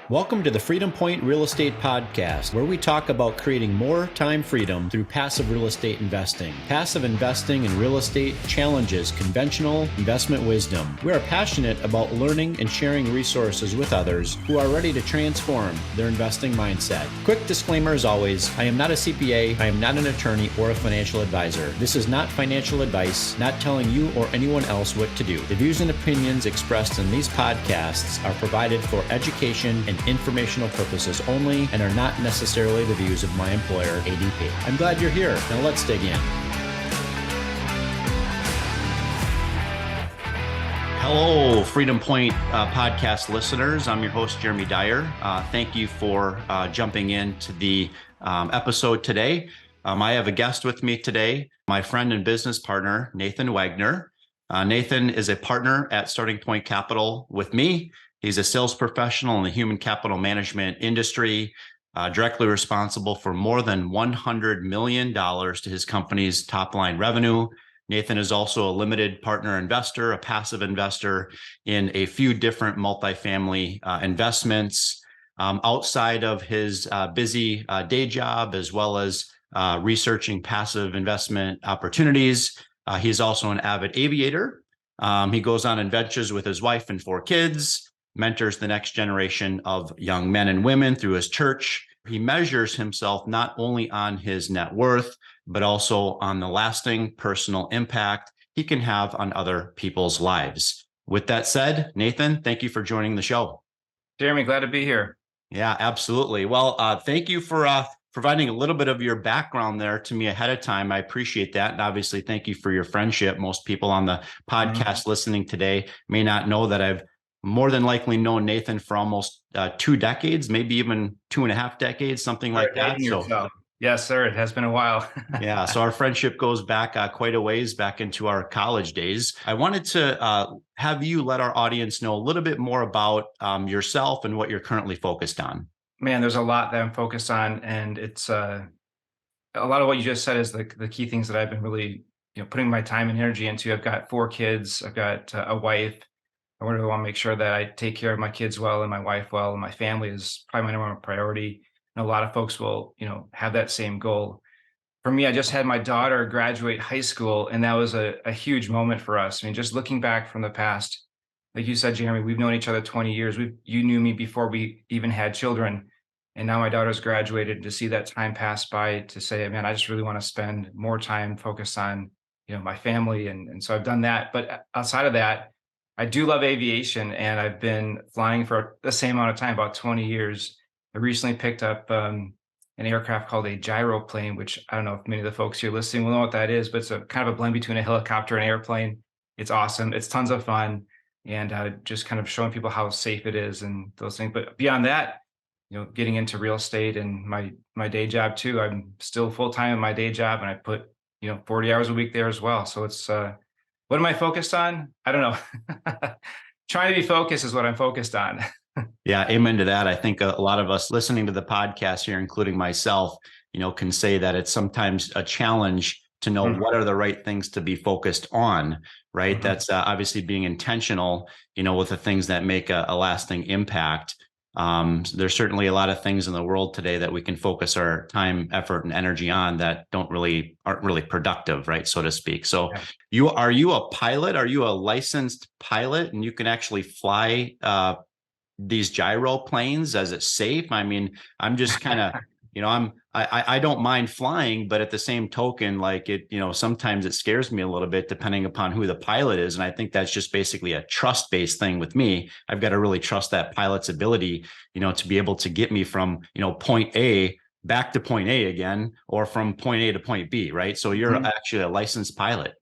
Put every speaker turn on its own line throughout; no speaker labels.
Welcome to the Freedom Point Real Estate Podcast, where we talk about creating more time freedom through passive real estate investing. Passive investing in real estate challenges conventional investment wisdom. We are passionate about learning and sharing resources with others who are ready to transform their investing mindset. Quick disclaimer as always, I am not a CPA, I am not an attorney or a financial advisor. This is not financial advice, not telling you or anyone else what to do. The views and opinions expressed in these podcasts are provided for education and informational purposes only and are not necessarily the views of my employer, ADP. I'm glad you're here. Now let's dig in. Hello, Freedom Point podcast listeners. I'm your host, Jeremy Dyer. Thank you for jumping into the episode today. I have a guest with me today, my friend and business partner, Nathan Wagner. Nathan is a partner at Starting Point Capital with me. He's a sales professional in the human capital management industry, directly responsible for more than $100 million to his company's top line revenue. Nathan is also a limited partner investor, a passive investor in a few different multifamily investments outside of his busy day job, as well as researching passive investment opportunities. He's also an avid aviator. He goes on adventures with his wife and 4 kids, mentors the next generation of young men and women through his church. He measures himself not only on his net worth, but also on the lasting personal impact he can have on other people's lives. With that said, Nathan, thank you for joining the show.
Jeremy, glad to be here.
Yeah, absolutely. Well, thank you for providing a little bit of your background there to me ahead of time. I appreciate that. And obviously, thank you for your friendship. Most people on the podcast listening today may not know that I've more than likely known Nathan for almost 2 decades, maybe even 2.5 decades, something like that.
So, yes, sir. It has been a while.
Yeah. So our friendship goes back quite a ways, back into our college days. I wanted to have you let our audience know a little bit more about yourself and what you're currently focused on.
Man, there's a lot that I'm focused on, and it's a lot of what you just said is the key things that I've been really putting my time and energy into. I've got 4 kids. I've got a wife. I really want to make sure that I take care of my kids well and my wife well, and my family is probably my number one priority. And a lot of folks will, have that same goal. For me, I just had my daughter graduate high school, and that was a huge moment for us. I mean, just looking back from the past, like you said, Jeremy, we've known each other 20 years. You knew me before we even had children. And now my daughter's graduated. To see that time pass by, to say, man, I just really want to spend more time focused on, my family. And so I've done that. But outside of that, I do love aviation, and I've been flying for the same amount of time, about 20 years. I recently picked up an aircraft called a gyroplane, which I don't know if many of the folks here listening will know what that is, but it's a kind of a blend between a helicopter and an airplane. It's awesome. It's tons of fun, and just kind of showing people how safe it is and those things. But beyond that, getting into real estate and my day job too. I'm still full-time in my day job, and I put 40 hours a week there as well. So it's what am I focused on? I don't know. Trying to be focused is what I'm focused on.
Yeah, amen to that. I think a lot of us listening to the podcast here, including myself, can say that it's sometimes a challenge to know what are the right things to be focused on, right? That's obviously being intentional, with the things that make a lasting impact. There's certainly a lot of things in the world today that we can focus our time, effort, and energy on that aren't really productive, right? So to speak. So are you a pilot? Are you a licensed pilot, and you can actually fly these gyro planes? Is it safe? I mean, I'm just kind of, I don't mind flying, but at the same token, like it, sometimes it scares me a little bit depending upon who the pilot is. And I think that's just basically a trust-based thing with me. I've got to really trust that pilot's ability, to be able to get me from, point A back to point A again, or from point A to point B, right? So you're actually a licensed pilot.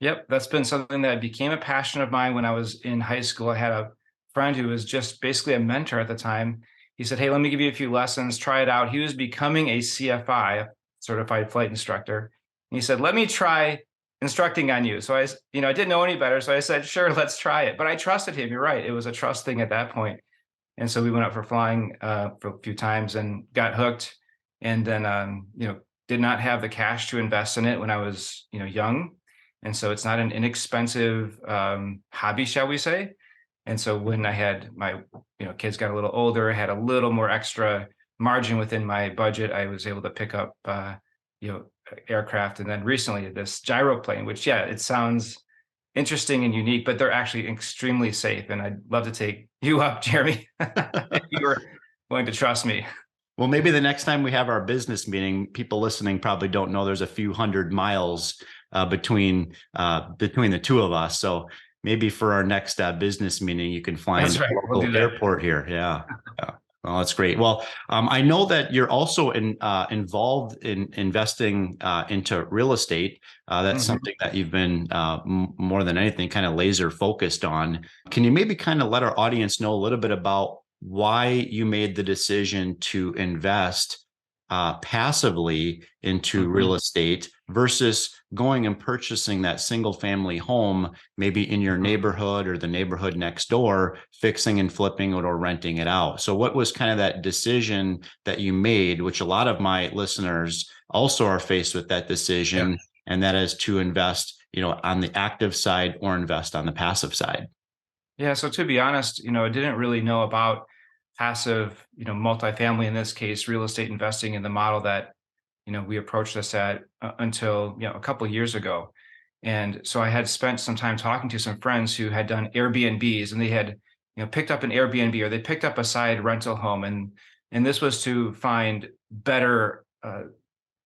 Yep. That's been something that became a passion of mine when I was in high school. I had a friend who was just basically a mentor at the time. He said, hey, let me give you a few lessons, try it out. He was becoming a CFI, certified flight instructor. And he said, let me try instructing on you. So I didn't know any better. So I said, sure, let's try it. But I trusted him. You're right. It was a trust thing at that point. And so we went up for flying for a few times and got hooked. And then, did not have the cash to invest in it when I was, young. And so it's not an inexpensive hobby, shall we say. And so when I had my, kids got a little older, I had a little more extra margin within my budget. I was able to pick up, you know, aircraft. And then recently this gyroplane, which, yeah, it sounds interesting and unique, but they're actually extremely safe. And I'd love to take you up, Jeremy, if you were willing to trust me.
Well, maybe the next time we have our business meeting, people listening probably don't know there's a few hundred miles between the two of us. So maybe for our next business meeting, you can fly
That's
into
right.
the
We'll do
local
that.
airport here. Yeah. Yeah. Well, that's great. Well, I know that you're also involved in investing into real estate. That's
Mhm.
something that you've been more than anything kind of laser focused on. Can you maybe kind of let our audience know a little bit about why you made the decision to invest passively into
Mhm.
real estate versus going and purchasing that single family home, maybe in your
Mhm.
neighborhood or the neighborhood next door, fixing and flipping it or renting it out. So, what was kind of that decision that you made, which a lot of my listeners also are faced with that
Yeah.
decision, and that is to invest, on the active side or invest on the passive side?
Yeah. So to be honest, I didn't really know about passive, multifamily, in this case, real estate investing in the model that, we approached this at until, a couple of years ago. And so I had spent some time talking to some friends who had done Airbnbs, and they had, picked up an Airbnb, or they picked up a side rental home. And this was to find better,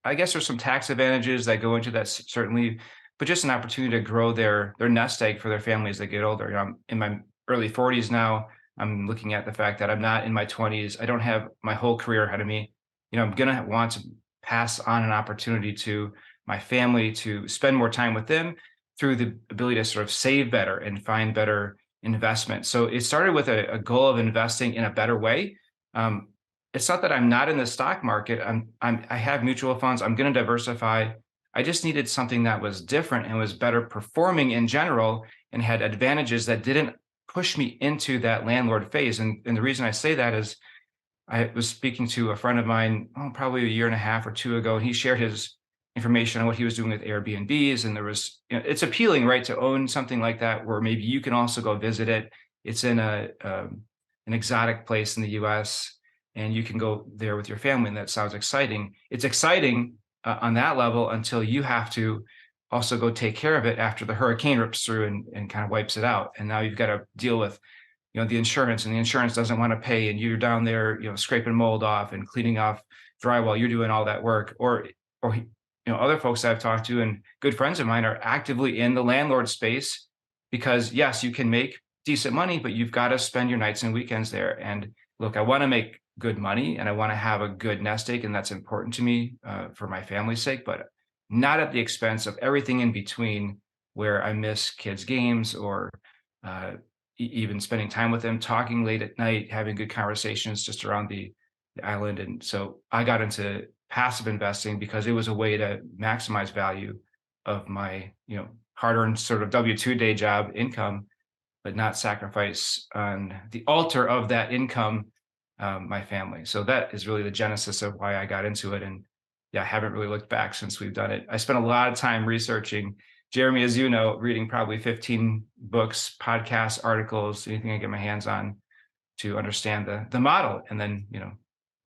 I guess there's some tax advantages that go into that, certainly, but just an opportunity to grow their nest egg for their family as they get older. I'm in my early 40s now. I'm looking at the fact that I'm not in my 20s. I don't have my whole career ahead of me. I'm gonna want to pass on an opportunity to my family to spend more time with them through the ability to sort of save better and find better investment. So it started with a goal of investing in a better way. Um, it's not that I'm not in the stock market. I have mutual funds. I'm going to diversify. I just needed something that was different and was better performing in general and had advantages that didn't push me into that landlord phase. And the reason I say that is I was speaking to a friend of mine, probably a year and a half or two ago, and he shared his information on what he was doing with Airbnbs. And there was, it's appealing, right, to own something like that where maybe you can also go visit it. It's in an exotic place in the U.S., and you can go there with your family, and that sounds exciting. It's exciting on that level until you have to also go take care of it after the hurricane rips through and kind of wipes it out. And now you've got to deal with the insurance, and the insurance doesn't want to pay, and you're down there, scraping mold off and cleaning off drywall. You're doing all that work. Or other folks I've talked to and good friends of mine are actively in the landlord space because, yes, you can make decent money, but you've got to spend your nights and weekends there. And look, I want to make good money and I want to have a good nest egg, and that's important to me for my family's sake, but not at the expense of everything in between, where I miss kids' games, or uh, even spending time with them, talking late at night, having good conversations just around the island. And so I got into passive investing because it was a way to maximize value of my, hard-earned sort of W-2 day job income, but not sacrifice on the altar of that income my family. So that is really the genesis of why I got into it. And yeah, I haven't really looked back since we've done it. I spent a lot of time researching, Jeremy, as you know, reading probably 15 books, podcasts, articles, anything I get my hands on to understand the model, and then,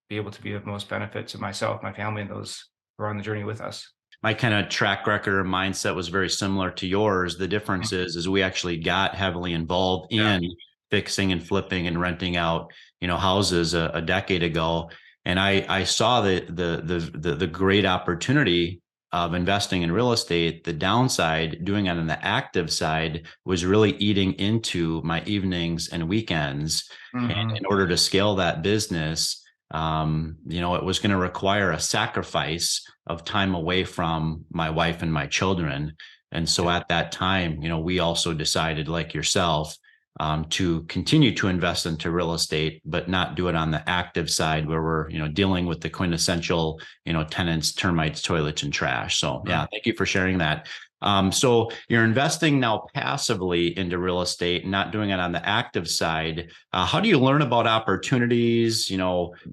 be able to be of most benefit to myself, my family, and those who are on the journey with us.
My kind of track record or mindset was very similar to yours. The difference
Mhm.
is we actually got heavily involved
Yeah.
in fixing and flipping and renting out, houses a decade ago. And I saw the great opportunity of investing in real estate. The downside, doing it on the active side, was really eating into my evenings and weekends. And
Hmm.
in order to scale that business, it was going to require a sacrifice of time away from my wife and my children. And so
Yeah.
at that time, we also decided, like yourself, to continue to invest into real estate, but not do it on the active side where we're, dealing with the quintessential, tenants, termites, toilets, and trash. So yeah, thank you for sharing that. So you're investing now passively into real estate, not doing it on the active side. How do you learn about opportunities?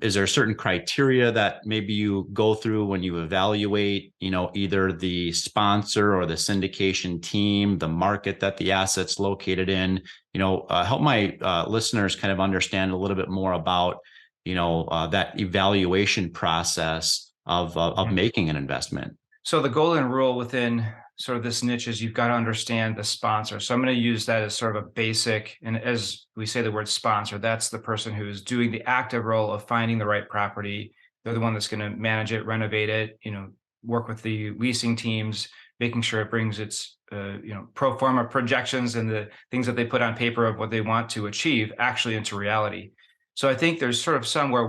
Is there certain criteria that maybe you go through when you evaluate, either the sponsor or the syndication team, the market that the asset's located in? Help my listeners kind of understand a little bit more about, that evaluation process of
Mhm.
making an investment.
So the golden rule within sort of this niche is you've got to understand the sponsor. So I'm going to use that as sort of a basic. And as we say the word sponsor, that's the person who's doing the active role of finding the right property. They're the one that's going to manage it, renovate it, work with the leasing teams, making sure it brings its, pro forma projections and the things that they put on paper of what they want to achieve actually into reality. So I think there's sort of somewhere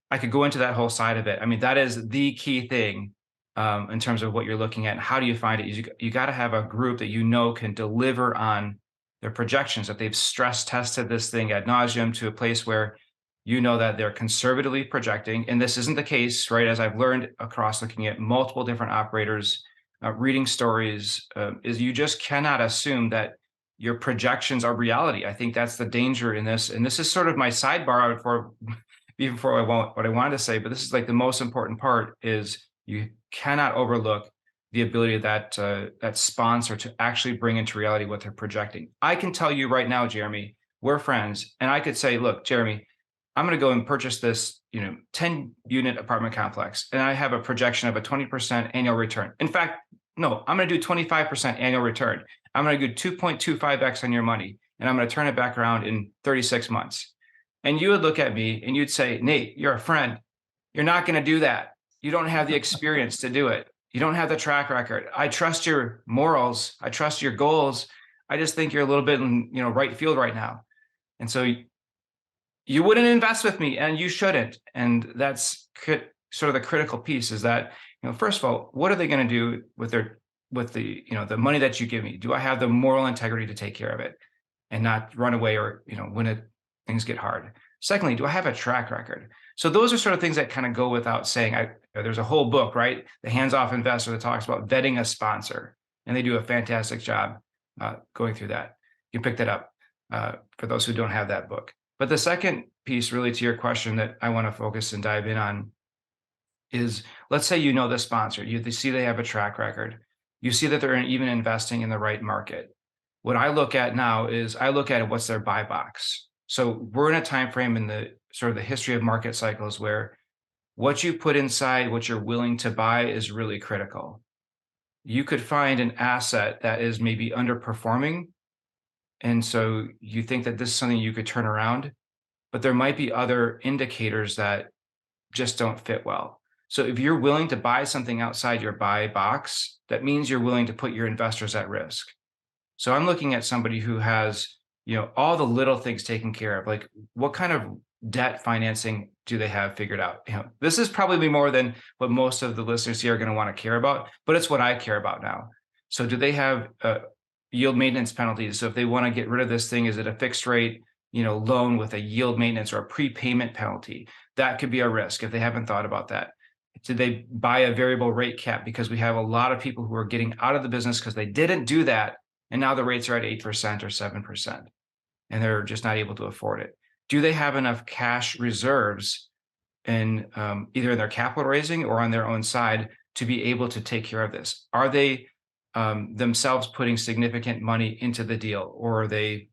I could go into that whole side of it. I mean, that is the key thing in terms of what you're looking at. And how do you find it? You got to have a group that can deliver on their projections, that they've stress tested this thing ad nauseum to a place where that they're conservatively projecting. And this isn't the case, right? As I've learned across looking at multiple different operators, reading stories, is you just cannot assume that your projections are reality. I think that's the danger in this. And this is sort of my sidebar for even before what I wanted to say, but this is like the most important part is you cannot overlook the ability of that sponsor to actually bring into reality what they're projecting. I can tell you right now, Jeremy, we're friends, and I could say, look, Jeremy, I'm going to go and purchase this, 10 unit apartment complex, and I have a projection of a 20% annual return. In fact, no, I'm going to do 25% annual return. I'm going to do 2.25x on your money, and I'm going to turn it back around in 36 months. And you would look at me and you'd say, Nate, you're a friend. You're not going to do that. You don't have the experience to do it. You don't have the track record. I trust your morals. I trust your goals. I just think you're a little bit in, right field right now. And so you wouldn't invest with me, and you shouldn't. And that's sort of the critical piece is that, first of all, what are they going to do with the money that you give me? Do I have the moral integrity to take care of it and not run away or, when things get hard? Secondly, do I have a track record? So those are sort of things that kind of go without saying. There's a whole book, right? The Hands-Off Investor, that talks about vetting a sponsor, and they do a fantastic job going through that. You can pick that up for those who don't have that book. But the second piece, really, to your question that I want to focus and dive in on is, let's say the sponsor, you see they have a track record, you see that they're even investing in the right market. What I look at now is I look at what's their buy box. So we're in a time frame in the sort of the history of market cycles where what you put inside what you're willing to buy is really critical. You could find an asset that is maybe underperforming, and so you think that this is something you could turn around, but there might be other indicators that just don't fit well. So if you're willing to buy something outside your buy box, that means you're willing to put your investors at risk. So I'm looking at somebody who has, all the little things taken care of. Like, what kind of debt financing do they have figured out? This is probably more than what most of the listeners here are going to want to care about, but it's what I care about now. So do they have yield maintenance penalties? So if they want to get rid of this thing, is it a fixed rate, loan with a yield maintenance or a prepayment penalty? That could be a risk if they haven't thought about that. Did they buy a variable rate cap? Because we have a lot of people who are getting out of the business because they didn't do that. And now the rates are at 8% or 7%, and they're just not able to afford it. Do they have enough cash reserves in either in their capital raising or on their own side to be able to take care of this? Are they themselves putting significant money into the deal, or are they,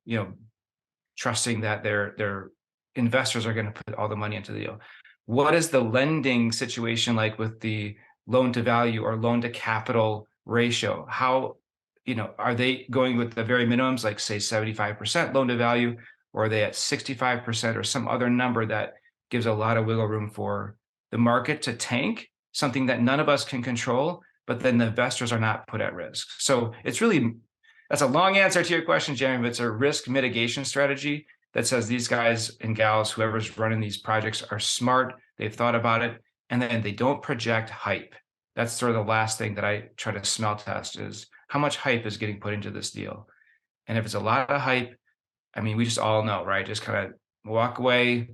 trusting that their investors are going to put all the money into the deal? What is the lending situation like with the loan to value or loan to capital ratio? How, are they going with the very minimums, like say 75% loan to value, or are they at 65% or some other number that gives a lot of wiggle room for the market to tank, something that none of us can control, but then the investors are not put at risk? So that's a long answer to your question, Jeremy, but it's a risk mitigation strategy that says these guys and gals, whoever's running these projects, are smart, they've thought about it, and then they don't project hype. That's sort of the last thing that I try to smell test is how much hype is getting put into this deal. And if it's a lot of hype, I mean, we just all know, right? Just kind of walk away,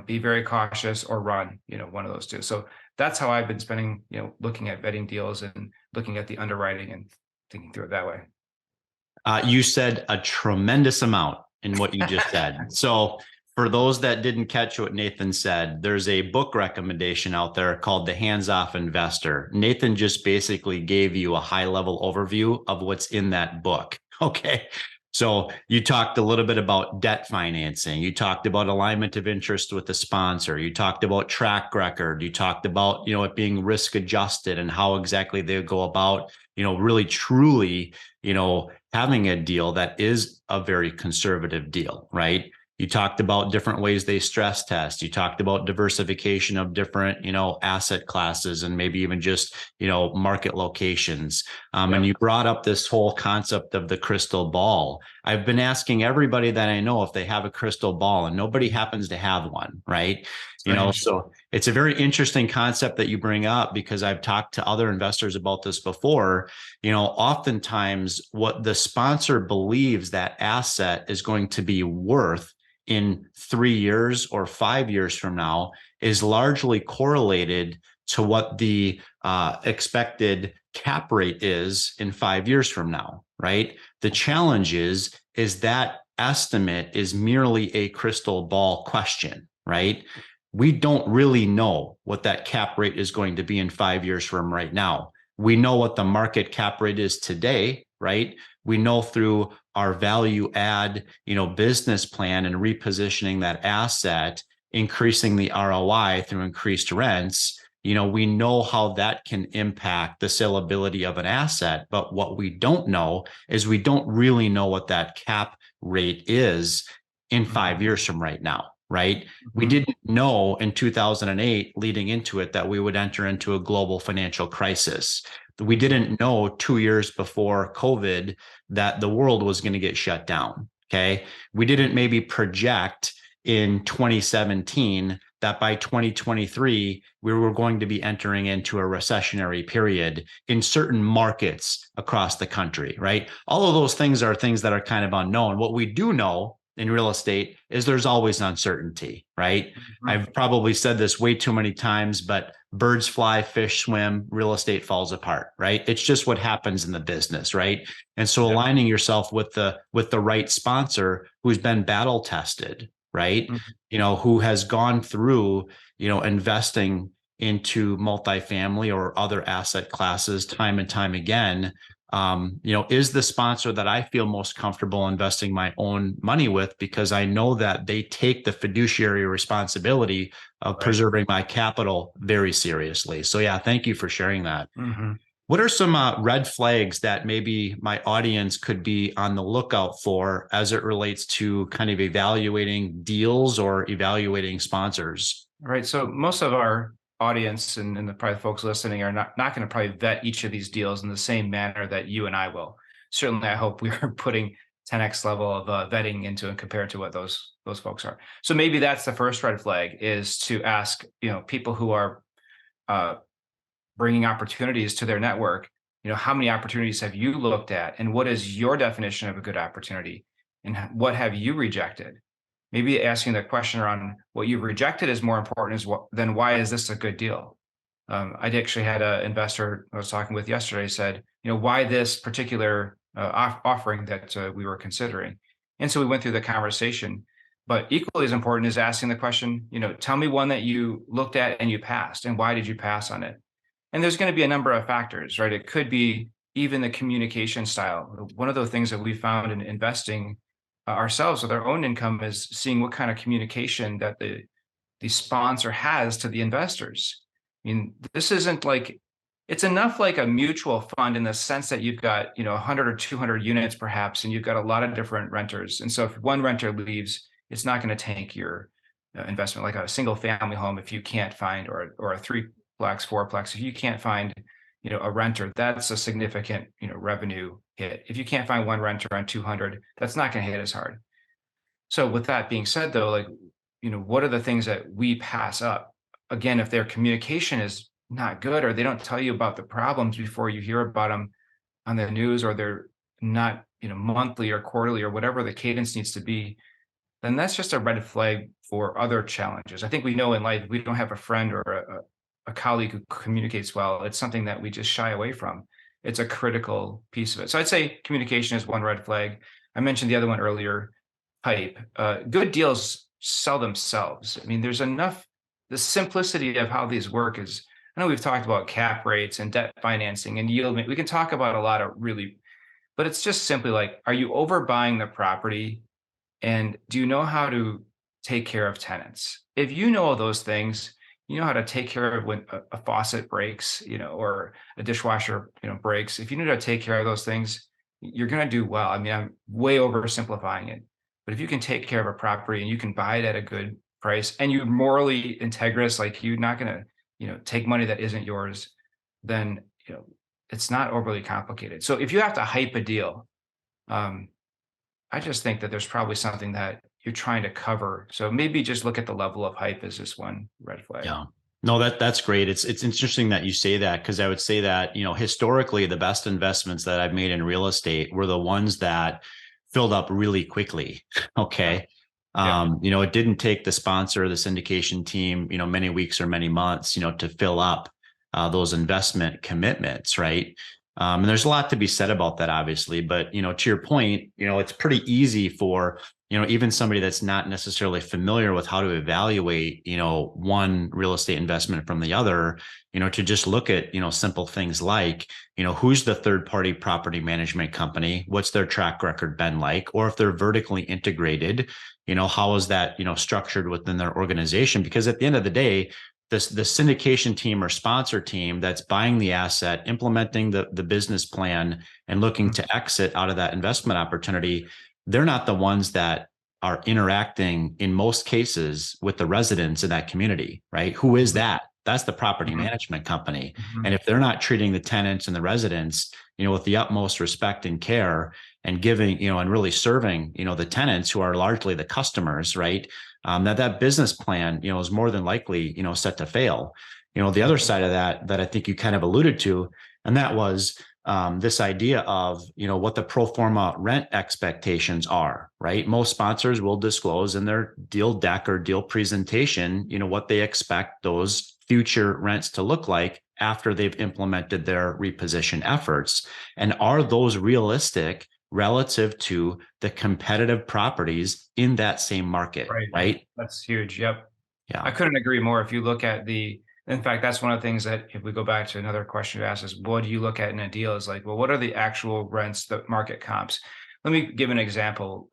be very cautious, or run, one of those two. So that's how I've been spending, looking at vetting deals and looking at the underwriting and thinking through it that way.
You said a tremendous amount in what you just said. So, for those that didn't catch what Nathan said, there's a book recommendation out there called The Hands Off Investor. Nathan just basically gave you a high level overview of what's in that book. Okay. So, you talked a little bit about debt financing. You talked about alignment of interest with the sponsor. You talked about track record. You talked about, it being risk adjusted and how exactly they go about, really truly, having a deal that is a very conservative deal, right? You talked about different ways they stress test. You talked about diversification of different, asset classes and maybe even just, market locations. And you brought up this whole concept of the crystal ball. I've been asking everybody that I know if they have a crystal ball, and nobody happens to have one, right? So it's a very interesting concept that you bring up, because I've talked to other investors about this before. Oftentimes what the sponsor believes that asset is going to be worth in 3 years or 5 years from now is largely correlated to what the expected cap rate is in 5 years from now, right? The challenge is that estimate is merely a crystal ball question, right? We don't really know what that cap rate is going to be in 5 years from right now. We know what the market cap rate is today, right? We know through our value add, business plan and repositioning that asset, increasing the ROI through increased rents. We know how that can impact the saleability of an asset. But what we don't know is we don't really know what that cap rate is in 5 years from right now. Right. We didn't know in 2008 leading into it that we would enter into a global financial crisis. We didn't know 2 years before COVID that the world was going to get shut down. Okay. We didn't maybe project in 2017 that by 2023, we were going to be entering into a recessionary period in certain markets across the country. Right. All of those things are things that are kind of unknown. What we do know in real estate is there's always uncertainty, right? I've probably said this way too many times, but birds fly, fish swim, real estate falls apart, right? It's just what happens in the business, right? And so aligning yourself with the right sponsor who's been battle tested, right? Who has gone through, investing into multifamily or other asset classes time and time again, is the sponsor that I feel most comfortable investing my own money with, because I know that they take the fiduciary responsibility of preserving my capital very seriously. So yeah, thank you for sharing that. What are some red flags that maybe my audience could be on the lookout for as it relates to kind of evaluating deals or evaluating sponsors?
Right. So most of our audience and the probably folks listening are not going to probably vet each of these deals in the same manner that you and I will. Certainly, I hope we are putting 10x level of vetting into and compared to what those folks are. So maybe that's the first red flag, is to ask people who are bringing opportunities to their network. How many opportunities have you looked at, and what is your definition of a good opportunity, and what have you rejected? Maybe asking the question around what you've rejected is more important than why is this a good deal? I actually had an investor I was talking with yesterday said, why this particular offering that we were considering? And so we went through the conversation. But equally as important is asking the question, tell me one that you looked at and you passed, and why did you pass on it? And there's going to be a number of factors, right? It could be even the communication style. One of the things that we found in investing ourselves with our own income is seeing what kind of communication that the sponsor has to the investors. I mean, this isn't like, it's enough like a mutual fund in the sense that you've got 100 or 200 units perhaps, and you've got a lot of different renters. And so if one renter leaves, it's not going to tank your investment. Like a single family home, if you can't find, or a 3-plex, 4-plex, if you can't find a renter, that's a significant revenue hit. If you can't find one renter on 200, that's not going to hit as hard. So with that being said, though, what are the things that we pass up? Again, if their communication is not good, or they don't tell you about the problems before you hear about them on the news, or they're not monthly or quarterly or whatever the cadence needs to be, then that's just a red flag for other challenges. I think we know in life we don't have a friend or a colleague who communicates well. It's something that we just shy away from. it's a critical piece of it. So I'd say communication is one red flag. I mentioned the other one earlier, hype. Good deals sell themselves. I mean, there's enough, the simplicity of how these work is, I know we've talked about cap rates and debt financing and yield. We can talk about a lot of really, but it's just simply like, are you overbuying the property? And do you know how to take care of tenants? If you know all those things, you know how to take care of when a faucet breaks, or a dishwasher, breaks. If you know how to take care of those things, you're going to do well. I mean, I'm way oversimplifying it, but if you can take care of a property and you can buy it at a good price and you're morally integrous, like you're not going to, take money that isn't yours, then, it's not overly complicated. So if you have to hype a deal, um, I just think that there's probably something that you're trying to cover. So maybe just look at the level of hype as just one red flag.
Yeah. No, that's great. It's interesting that you say that, because I would say that, historically the best investments that I've made in real estate were the ones that filled up really quickly.
Yeah.
Okay.
Yeah.
It didn't take the sponsor, the syndication team, many weeks or many months, to fill up those investment commitments, right? And there's a lot to be said about that, obviously. But to your point, it's pretty easy for even somebody that's not necessarily familiar with how to evaluate one real estate investment from the other, to just look at simple things like who's the third party property management company, what's their track record been like, or if they're vertically integrated, how is that structured within their organization? Because at the end of the day, the syndication team or sponsor team that's buying the asset, implementing the business plan, and looking
Mhm.
to exit out of that investment opportunity, they're not the ones that are interacting in most cases with the residents in that community, right? Who is
Mhm.
that? That's the property
Mhm.
management company. And
Mhm.
if they're not treating the tenants and the residents, with the utmost respect and care, and giving, and really serving, the tenants who are largely the customers, right? That business plan, is more than likely, set to fail. The other side of that I think you kind of alluded to, and that was this idea of what the pro forma rent expectations are, right? Most sponsors will disclose in their deal deck or deal presentation what they expect those future rents to look like after they've implemented their reposition efforts, and are those realistic relative to the competitive properties in that same market,
Right.
right?
That's huge. Yep. I
Yeah.
couldn't agree more. If you look at in fact, that's one of the things that if we go back to another question you asked is, what do you look at in a deal? Is like, well, what are the actual rents, the market comps? Let me give an example.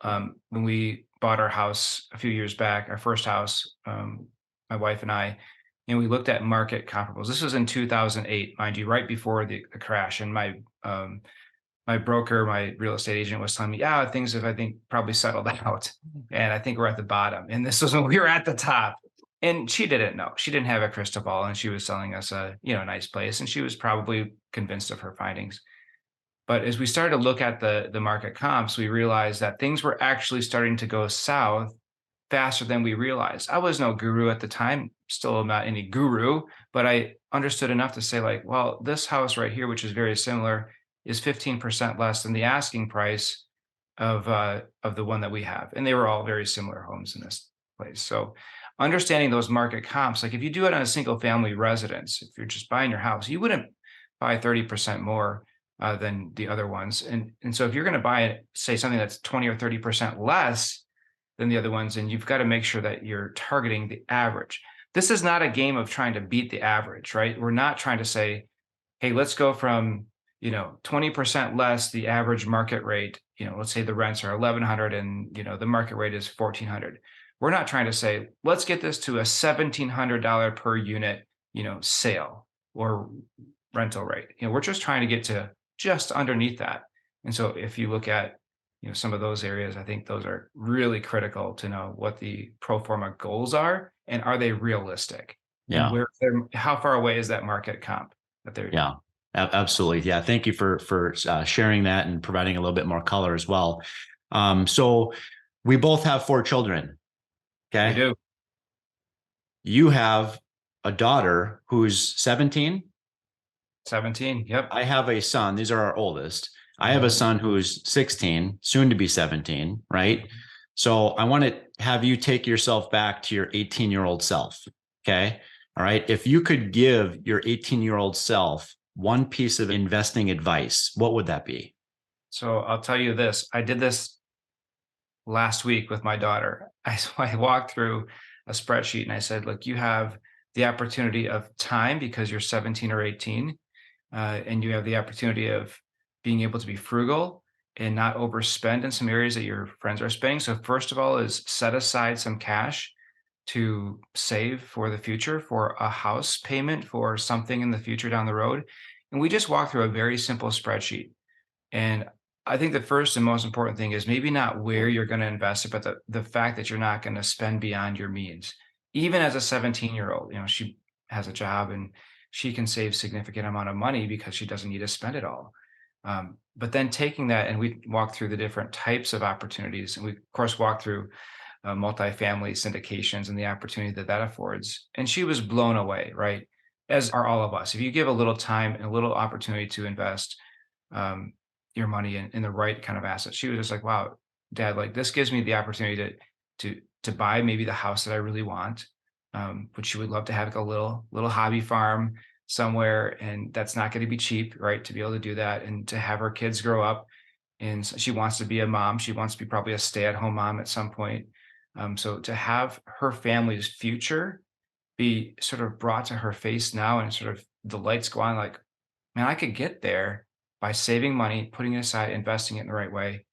When we bought our house a few years back, our first house, my wife and I, and we looked at market comparables. This was in 2008, mind you, right before the crash. And my broker, my real estate agent was telling me, yeah, things have, I think, probably settled out. And I think we're at the bottom. And this was when we were at the top. And she didn't know. She didn't have a crystal ball, and she was selling us a, nice place. And she was probably convinced of her findings. But as we started to look at the market comps, we realized that things were actually starting to go south faster than we realized. I was no guru at the time, still not any guru, but I understood enough to say, like, well, this house right here, which is very similar, is 15% less than the asking price of the one that we have. And they were all very similar homes in this place. So understanding those market comps, like if you do it on a single family residence, if you're just buying your house, you wouldn't buy 30% more than the other ones. And so if you're going to buy it, say something that's 20 or 30% less than the other ones, and you've got to make sure that you're targeting the average. This is not a game of trying to beat the average, right? We're not trying to say, hey, let's go from 20% less the average market rate. Let's say the rents are 1,100 and the market rate is 1,400. We're not trying to say, let's get this to a $1,700 per unit, sale or rental rate. We're just trying to get to just underneath that. And so if you look at some of those areas, I think those are really critical to know what the pro forma goals are and are they realistic, and
Yeah.
how far away is that market comp that they're.
Yeah. Absolutely. Yeah. Thank you for sharing that and providing a little bit more color as well. So we both have 4 children.
We
Okay.
do.
You have a daughter who's 17.
17. Yep.
I have a son. These are our oldest. I have a
Mhm.
son who's 16, soon to be 17, right? So I want to have you take yourself back to your 18-year-old self. Okay. All right. If you could give your 18-year-old self one piece of investing advice, what would that be?
So I'll tell you this. I did this last week with my daughter. I walked through a spreadsheet and I said, look, you have the opportunity of time because you're 17 or 18, and you have the opportunity of being able to be frugal and not overspend in some areas that your friends are spending. So first of all is set aside some cash to save for the future, for a house payment, for something in the future down the road. And we just walked through a very simple spreadsheet. And I think the first and most important thing is maybe not where you're going to invest it, but the fact that you're not going to spend beyond your means. Even as a 17-year-old, she has a job and she can save significant amount of money because she doesn't need to spend it all. But then taking that, and we walk through the different types of opportunities, and we of course walk through multifamily syndications and the opportunity that that affords. And she was blown away, right? As are all of us. If you give a little time and a little opportunity to invest, um, your money in the right kind of asset. She was just like, wow, dad, like this gives me the opportunity to buy maybe the house that I really want. But she would love to have like a little hobby farm somewhere. And that's not going to be cheap, right? To be able to do that and to have her kids grow up. And she wants to be a mom. She wants to be probably a stay-at-home mom at some point. So to have her family's future be sort of brought to her face now and sort of the lights go on like, man, I could get there by saving money, putting it aside, investing it in the right way.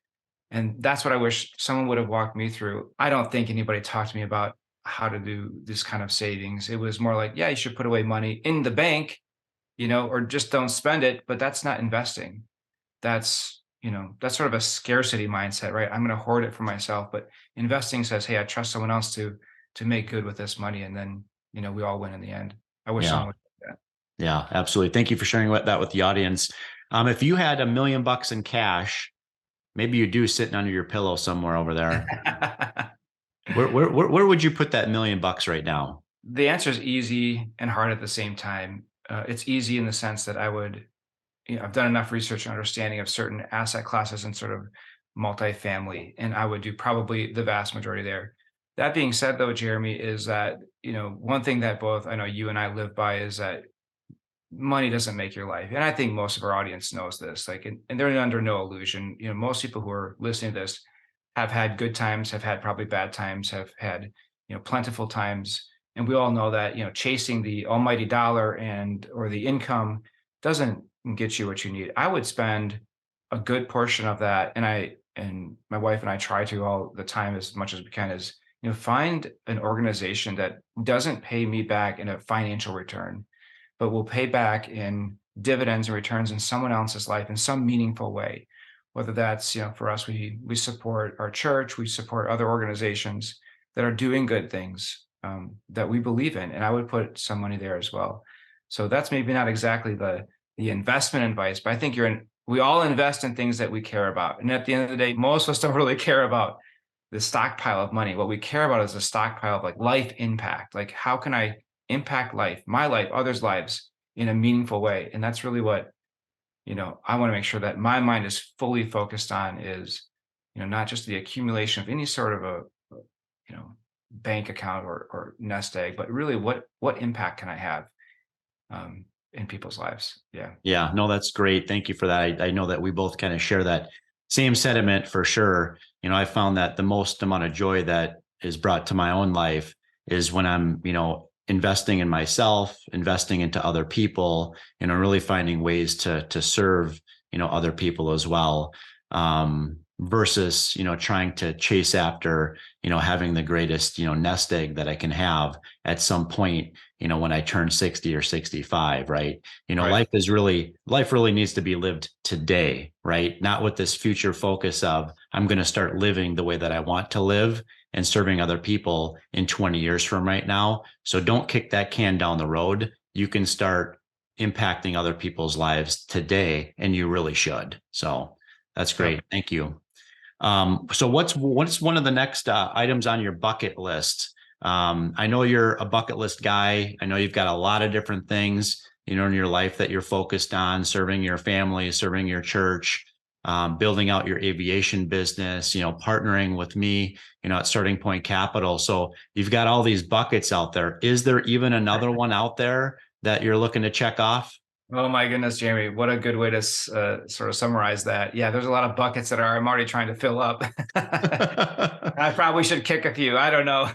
And that's what I wish someone would have walked me through. I don't think anybody talked to me about how to do this kind of savings. It was more like, yeah, you should put away money in the bank, or just don't spend it. But that's not investing. That's sort of a scarcity mindset, right? I'm going to hoard it for myself. But investing says, hey, I trust someone else to make good with this money. And then, we all win in the end. I wish
Yeah.
someone would do that.
Yeah, absolutely. Thank you for sharing that with the audience. If you had $1 million in cash, maybe you do sitting under your pillow somewhere over there. Where would you put that $1 million right now?
The answer is easy and hard at the same time. It's easy in the sense that I've done enough research and understanding of certain asset classes and sort of multifamily, and I would do probably the vast majority there. That being said, though, Jeremy, is that, one thing that both I know you and I live by is that money doesn't make your life. And I think most of our audience knows this, like, and they're under no illusion. Most people who are listening to this have had good times, have had probably bad times, have had, plentiful times. And we all know that, chasing the almighty dollar or the income doesn't get you what you need. I would spend a good portion of that. And my wife and I try to all the time as much as we can is, find an organization that doesn't pay me back in a financial return but will pay back in dividends and returns in someone else's life in some meaningful way. Whether that's, for us, we support our church, we support other organizations that are doing good things that we believe in, and I would put some money there as well. So that's maybe not exactly the investment advice, but I think we all invest in things that we care about, and at the end of the day, most of us don't really care about the stockpile of money. What we care about is the stockpile of like life impact. Like, how can I impact life, my life, others' lives in a meaningful way? And that's really what, I want to make sure that my mind is fully focused on is, not just the accumulation of any sort of you know, bank account or nest egg, but really what impact can I have in people's lives? Yeah.
Yeah, no, that's great. Thank you for that. I know that we both kind of share that same sentiment for sure. I found that the most amount of joy that is brought to my own life is when I'm, investing in myself, investing into other people, really finding ways to serve, other people as well. Versus, trying to chase after, having the greatest, nest egg that I can have at some point, when I turn 60 or 65, right?
Right.
Life really needs to be lived today, right? Not with this future focus of I'm going to start living the way that I want to live and serving other people in 20 years from right now. So don't kick that can down the road. You can start impacting other people's lives today, and you really should. So that's
Yep.
great. Thank you. So what's one of the next items on your bucket list? I know you're a bucket list guy. I know you've got a lot of different things, in your life that you're focused on, serving your family, serving your church, building out your aviation business, partnering with me, at Starting Point Capital. So you've got all these buckets out there. Is there even another one out there that you're looking to check off?
Oh my goodness, Jeremy, what a good way to sort of summarize that. Yeah, there's a lot of buckets that I'm already trying to fill up. I probably should kick a few. I don't know.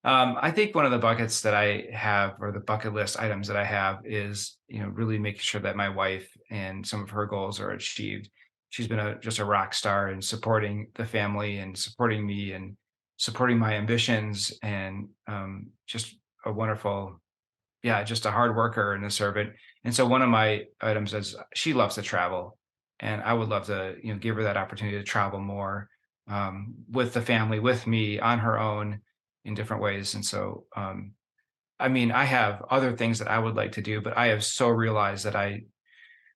I think one of the buckets that I have, or the bucket list items that I have, is really making sure that my wife and some of her goals are achieved. She's been just a rock star in supporting the family and supporting me and supporting my ambitions, and just a wonderful, yeah, just a hard worker and a servant. And so one of my items is she loves to travel, and I would love to, give her that opportunity to travel more, with the family, with me, on her own, in different ways. And so, I mean, I have other things that I would like to do, but I have so realized that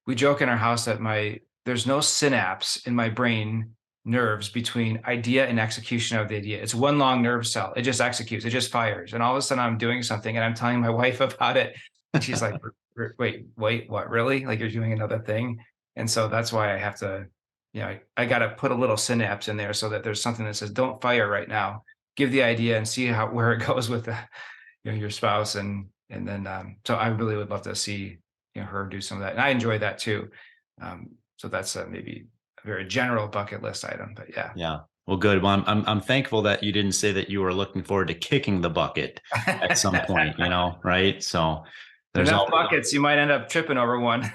we joke in our house that there's no synapse in my brain nerves between idea and execution of the idea. It's one long nerve cell. It just executes, it just fires. And all of a sudden I'm doing something and I'm telling my wife about it. And she's like, wait, what, really? Like, you're doing another thing? And so that's why I have to, I got to put a little synapse in there so that there's something that says, don't fire right now. Give the idea and see where it goes with your spouse. And then, so I really would love to see, her do some of that. And I enjoy that too. So that's maybe a very general bucket list item, but yeah.
Yeah. Well, good. Well, I'm thankful that you didn't say that you were looking forward to kicking the bucket at some point, right? So
there's enough buckets, you might end up tripping over one.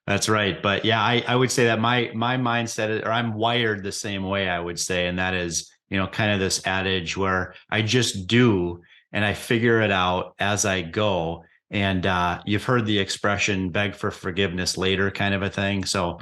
That's right. But yeah, I would say that my mindset, or I'm wired the same way, I would say. And that is, kind of this adage where I just do, and I figure it out as I go. And you've heard the expression beg for forgiveness later kind of a thing. So,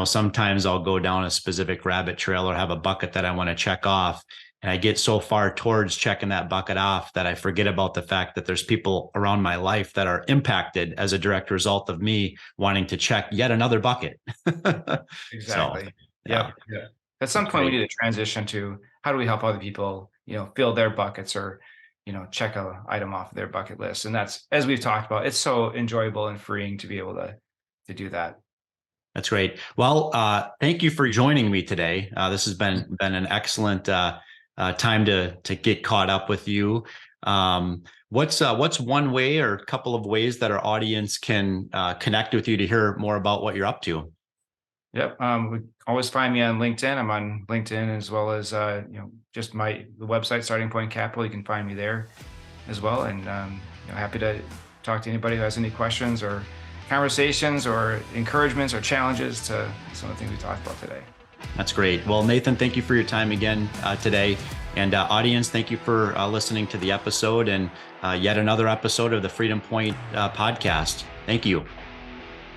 sometimes I'll go down a specific rabbit trail or have a bucket that I want to check off. And I get so far towards checking that bucket off that I forget about the fact that there's people around my life that are impacted as a direct result of me wanting to check yet another bucket.
Exactly. So, yeah. At some point, we need to transition to how do we help other people, fill their buckets, or check an item off of their bucket list. And that's, as we've talked about, it's so enjoyable and freeing to be able to do that.
That's great. Well, thank you for joining me today. This has been an excellent time to get caught up with you. What's one way or a couple of ways that our audience can connect with you to hear more about what you're up to?
Yep. We always find me on LinkedIn. I'm on LinkedIn, as well as, just the website, Starting Point Capital. You can find me there as well. And, happy to talk to anybody who has any questions or conversations or encouragements or challenges to some of the things we talked about today.
That's great. Well, Nathan, thank you for your time again today. And audience, thank you for listening to the episode, and yet another episode of the Freedom Point podcast. Thank you.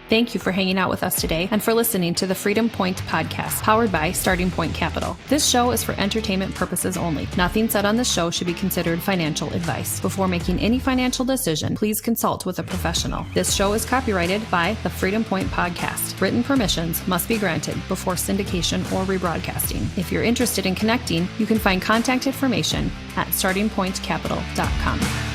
Thank you for hanging out with us today and for listening to the Freedom Point podcast, powered by Starting Point Capital. This show is for entertainment purposes only. Nothing said on this show should be considered financial advice. Before making any financial decision, please consult with a professional. This show is copyrighted by the Freedom Point podcast. Written permissions must be granted before syndication or rebroadcasting. If you're interested in connecting, you can find contact information at startingpointcapital.com.